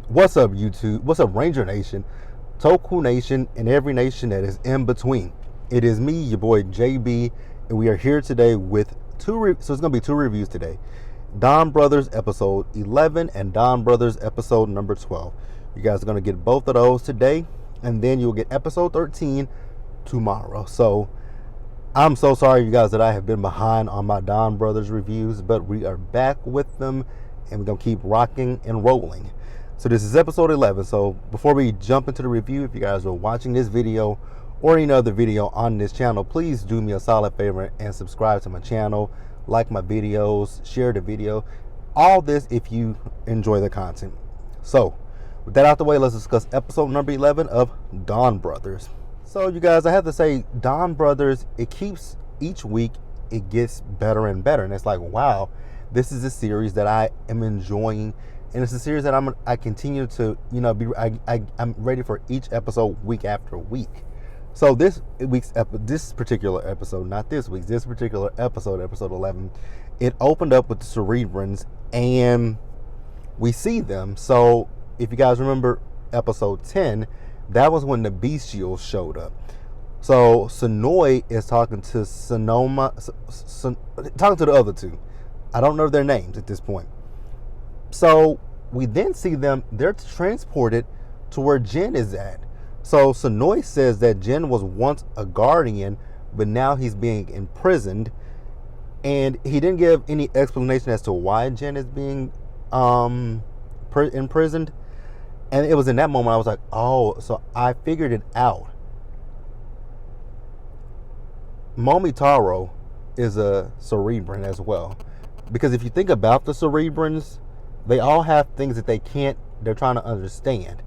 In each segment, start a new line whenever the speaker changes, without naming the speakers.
What's up, YouTube? What's up, Ranger Nation, Toku Nation, and every nation that is in between? It is me, your boy JB, and we are here today with so it's going to be two reviews today. DonBrothers episode 11 and DonBrothers episode number 12. You guys are going to get both of those today, and then you'll get episode 13 tomorrow. So I'm so sorry, you guys, that I have been behind on my DonBrothers reviews, but we are back with them, and we're going to keep rocking and rolling. So this is episode 11. So before we jump into the review, if you guys are watching this video or any other video on this channel, please do me a solid favor and subscribe to my channel, like my videos, share the video, all this if you enjoy the content. So with that out the way, let's discuss episode number 11 of DonBrothers. So you guys, I have to say, DonBrothers, it keeps, each week it gets better and better, and it's like, wow, this is a series that I am enjoying. And it's a series that I continue to, I'm ready for each episode week after week. So this particular episode, this particular episode, episode 11, it opened up with the Cerebrans, and we see them. So if you guys remember episode 10, that was when the Bestials showed up. So Sonoi is talking to talking to the other two. I don't know their names at this point. So we then see them, they're transported to where Jin is at. So Sonoi says that Jin was once a guardian, but now he's being imprisoned. And he didn't give any explanation as to why Jin is being imprisoned. And it was in that moment I was like, oh, so I figured it out. Momotaro is a Cerebran as well. Because if you think about the Cerebrans, they all have things that they're trying to understand.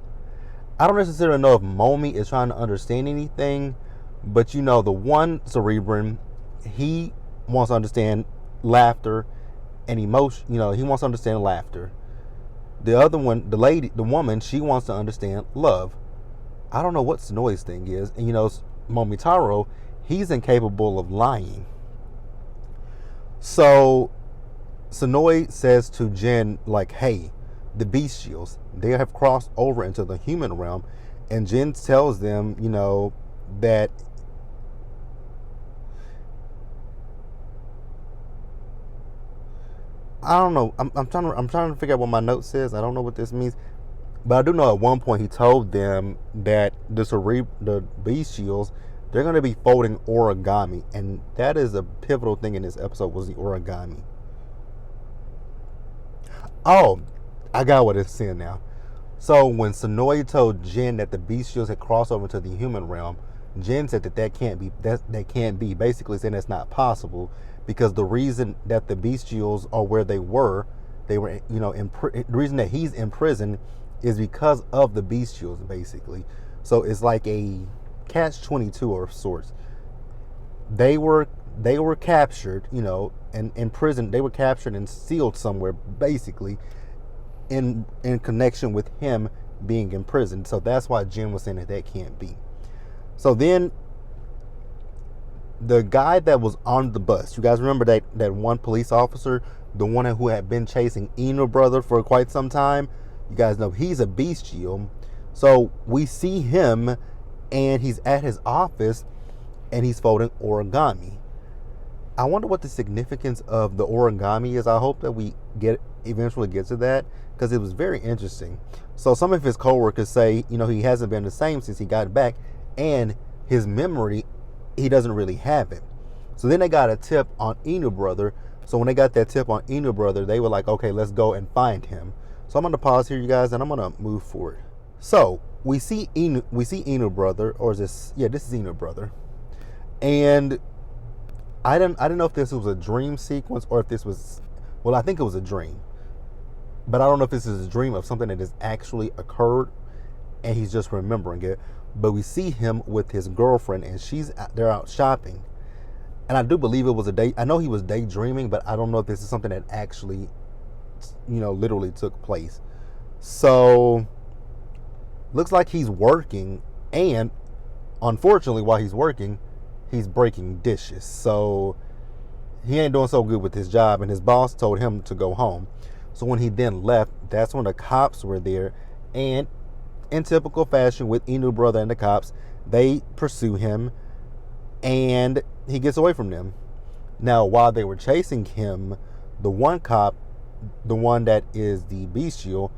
I don't necessarily know if Momi is trying to understand anything, but the one Cerebran, he wants to understand laughter and emotion. He wants to understand laughter. The other one, the woman, she wants to understand love. I don't know what Sonoi's thing is. And Momotaro, he's incapable of lying. So Sonoi says to Jin, like, hey, the Bestials, they have crossed over into the human realm. And Jin tells them, that I don't know. I'm trying to figure out what my note says. I don't know what this means. But I do know at one point he told them that the Bestials, they're going to be folding origami. And that is a pivotal thing in this episode, was the origami. Oh, I got what it's saying now. So when Sonoi told Jin that the Bestials had crossed over to the human realm, Jin said that can't be, basically saying that's not possible, because the reason that the Bestials are where they were, the reason that he's in prison is because of the Bestials, basically. So it's like a catch-22 of sorts. They were captured, and in prison. They were captured and sealed somewhere, basically, in connection with him being in prison. So that's why Jin was saying that can't be. So then the guy that was on the bus, you guys remember that one police officer, the one who had been chasing Inu brother for quite some time? You guys know he's a Bestial. So we see him, and he's at his office, and he's folding origami. I wonder what the significance of the origami is. I hope that we eventually get to that, because it was very interesting. So some of his coworkers say, he hasn't been the same since he got back, and his memory, he doesn't really have it. So then they got a tip on Inu brother. So when they got that tip on Inu brother, they were like, okay, let's go and find him. So I'm going to pause here, you guys, and I'm going to move forward. So we see Inu brother, or is this? Yeah, this is Inu brother. And I didn't know if this was a dream sequence or if this was, well, I think it was a dream. But I don't know if this is a dream of something that has actually occurred and he's just remembering it. But we see him with his girlfriend, and they're out shopping. And I do believe it was a day. I know he was daydreaming, but I don't know if this is something that actually, literally took place. So looks like he's working, and unfortunately, while he's working, he's breaking dishes. So he ain't doing so good with his job, and his boss told him to go home. So when he then left, that's when the cops were there, And in typical fashion with Inu brother and the cops, they pursue him and he gets away from them. Now, while they were chasing him, the one cop, the one that is the bestial,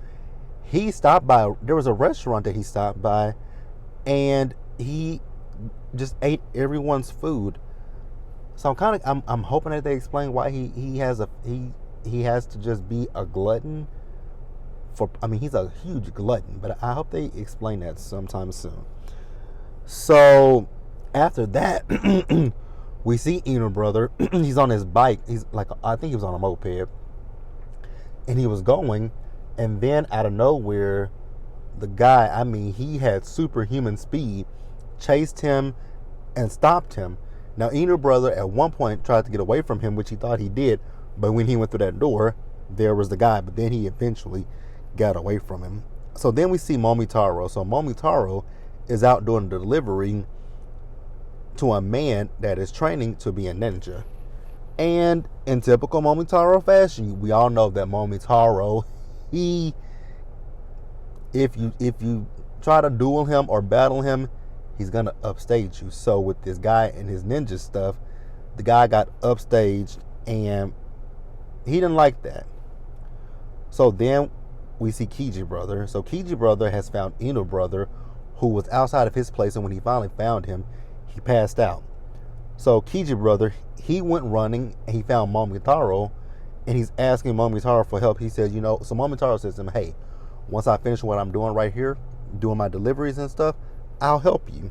he stopped by, there was a restaurant that he stopped by, and he just ate everyone's food. So I'm hoping that they explain why he has to just be a glutton. He's a huge glutton, but I hope they explain that sometime soon. So after that, we see Inu brother. He's on his bike. I think he was on a moped, and he was going, and then out of nowhere, the guy, he had superhuman speed, chased him and stopped him. Now, Inu brother at one point tried to get away from him, which he thought he did, but when he went through that door, there was the guy, but then he eventually got away from him. So then we see Momotaro. So Momotaro is out doing the delivery to a man that is training to be a ninja. And in typical Momotaro fashion, we all know that Momotaro, if you try to duel him or battle him, he's gonna upstage you. So with this guy and his ninja stuff, the guy got upstaged and he didn't like that. So then we see Kiji brother. So Kiji brother has found Inu brother, who was outside of his place, and when he finally found him, he passed out. So Kiji brother, he went running and he found Momotaro, and he's asking Momotaro for help. He says, so Momotaro says to him, hey, once I finish what I'm doing right here, doing my deliveries and stuff, I'll help you.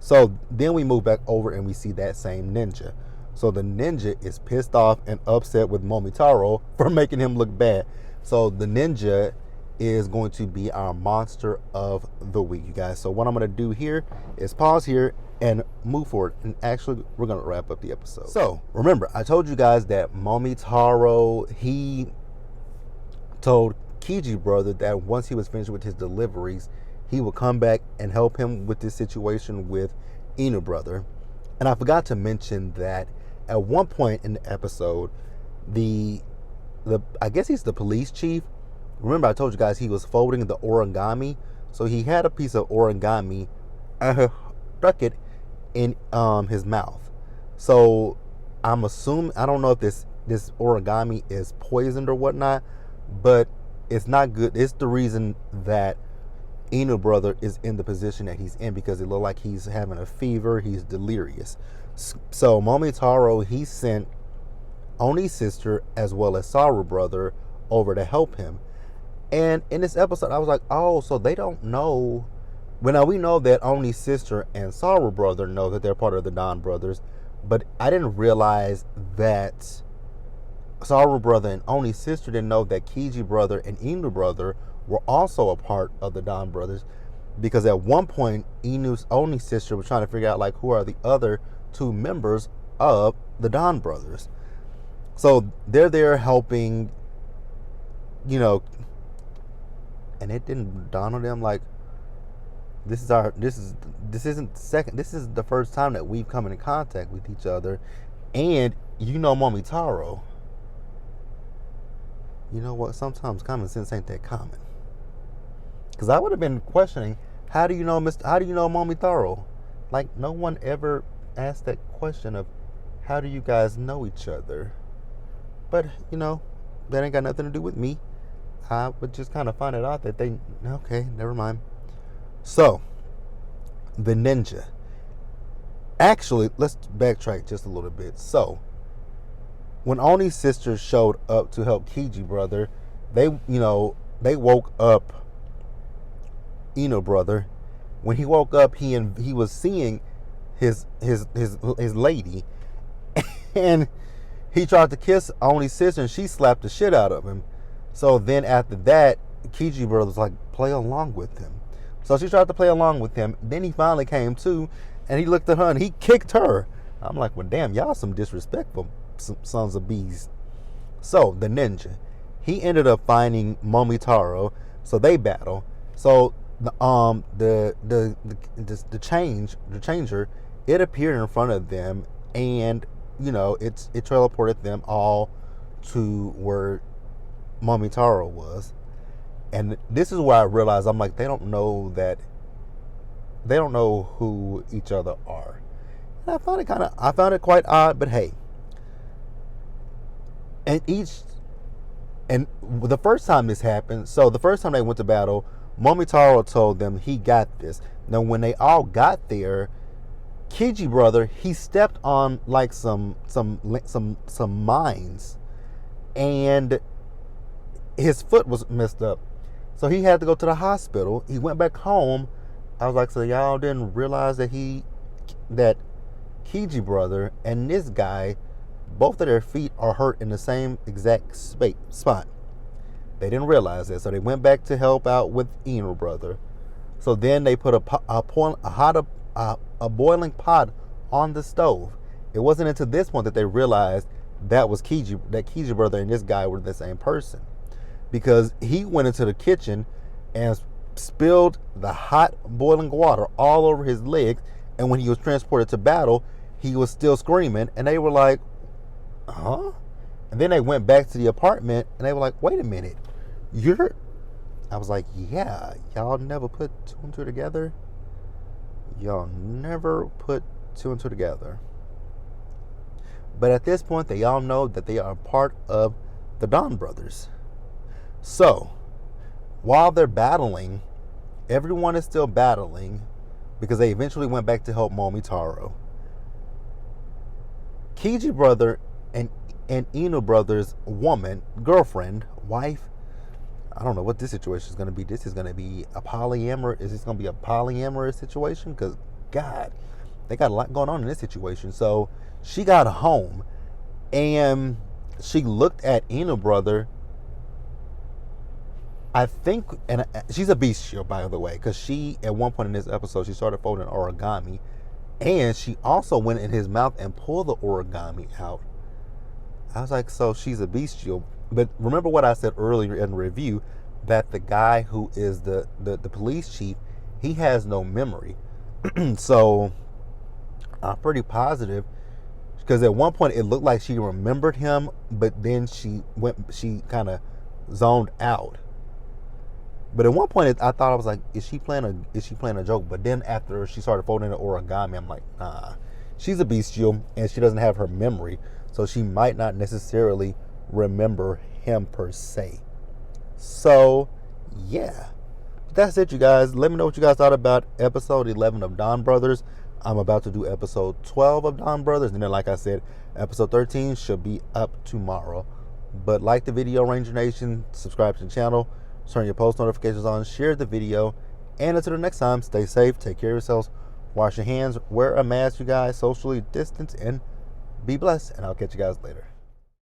So then we move back over and we see that same ninja. So the ninja is pissed off and upset with Momotaro for making him look bad. So the ninja is going to be our monster of the week, you guys. So what I'm going to do here is pause here and move forward. And actually, we're going to wrap up the episode. So remember, I told you guys that Momotaro, he told Kiji brother that once he was finished with his deliveries, he would come back and help him with this situation with Inu brother. And I forgot to mention that at one point in the episode, I guess he's the police chief. Remember, I told you guys he was folding the origami. So he had a piece of origami and stuck it in his mouth. So I'm assuming, I don't know if this origami is poisoned or whatnot, but it's not good. It's the reason that Inu brother is in the position that he's in, because it looked like he's having a fever. He's delirious. So Momotaro, he sent Oni's sister as well as Saru brother over to help him. And in this episode, I was like, oh, so they don't know. Well, now we know that Oni's sister and Saru brother know that they're part of the DonBrothers, but I didn't realize that Saru brother and Oni's sister didn't know that Kiji brother and Inu brother were also a part of the DonBrothers, because at one point Oni's sister was trying to figure out like who are the other two members of the DonBrothers. So they're there helping, and it didn't dawn on them like this is the first time that we've come into contact with each other, and Momotaro. You know what? Sometimes common sense ain't that common. Because I would have been questioning, how do you know Momotaro? Like, no one ever asked that question of, how do you guys know each other? But, that ain't got nothing to do with me. I would just kind of find it out that okay, never mind. So, the ninja. Actually, let's backtrack just a little bit. So, when Oni's sister showed up to help Kiji brother, they woke up Inu brother. When he woke up, he was seeing his lady, and he tried to kiss Oni's sister, and she slapped the shit out of him. So then after that, Kiji brother was like, play along with him. So she tried to play along with him. Then he finally came to, and he looked at her and he kicked her. I'm like, well, damn, y'all some disrespectful sons of bees. So the ninja, he ended up finding Momotaro. So they battle. So the changer, it appeared in front of them, and it teleported them all to where Momotaro was. And this is where I realized, I'm like, they don't know who each other are. And I found it quite odd, but hey. And the first time this happened, so the first time they went to battle, Momotaro told them he got this. Now when they all got there, Kiji brother, he stepped on like some mines, and his foot was messed up. So he had to go to the hospital. He went back home. I was like, so y'all didn't realize that Kiji brother and this guy, both of their feet are hurt in the same exact spot. They didn't realize that. So they went back to help out with Inu brother. So then they put a boiling pot on the stove. It wasn't until this point that they realized that Kiji brother and this guy were the same person. Because he went into the kitchen and spilled the hot boiling water all over his legs, and when he was transported to battle, he was still screaming, and they were like, huh? And then they went back to the apartment, and they were like, wait a minute, I was like, yeah, y'all never put two and two together? Y'all never put two and two together. But at this point, they all know that they are part of the DonBrothers. So, while they're battling, everyone is still battling because they eventually went back to help Momotaro. Kiji brother and Inu brother's girlfriend, wife, I don't know what this situation is going to be. This is going to be a polyamorous. Is this going to be a polyamorous situation? Because, God, they got a lot going on in this situation. So, she got home and she looked at Inu brother. I think, and she's a bestial, by the way, because she, at one point in this episode, she started folding origami, and she also went in his mouth and pulled the origami out. I was like, so she's a bestial. But remember what I said earlier in the review, that the guy who is the police chief, he has no memory. So I'm pretty positive, because at one point it looked like she remembered him, but then she kind of zoned out. But at one point, I thought, I was like, is she playing a joke? But then after she started folding the origami, I'm like, nah, she's a bestial and she doesn't have her memory, so she might not necessarily remember him per se. So, yeah. But that's it, you guys. Let me know what you guys thought about episode 11 of DonBrothers. I'm about to do episode 12 of DonBrothers, and then, like I said, episode 13 should be up tomorrow. But like the video, Ranger Nation, subscribe to the channel, turn your post notifications on, share the video, and until the next time, stay safe, take care of yourselves, wash your hands, wear a mask, you guys, socially distance, and be blessed, and I'll catch you guys later.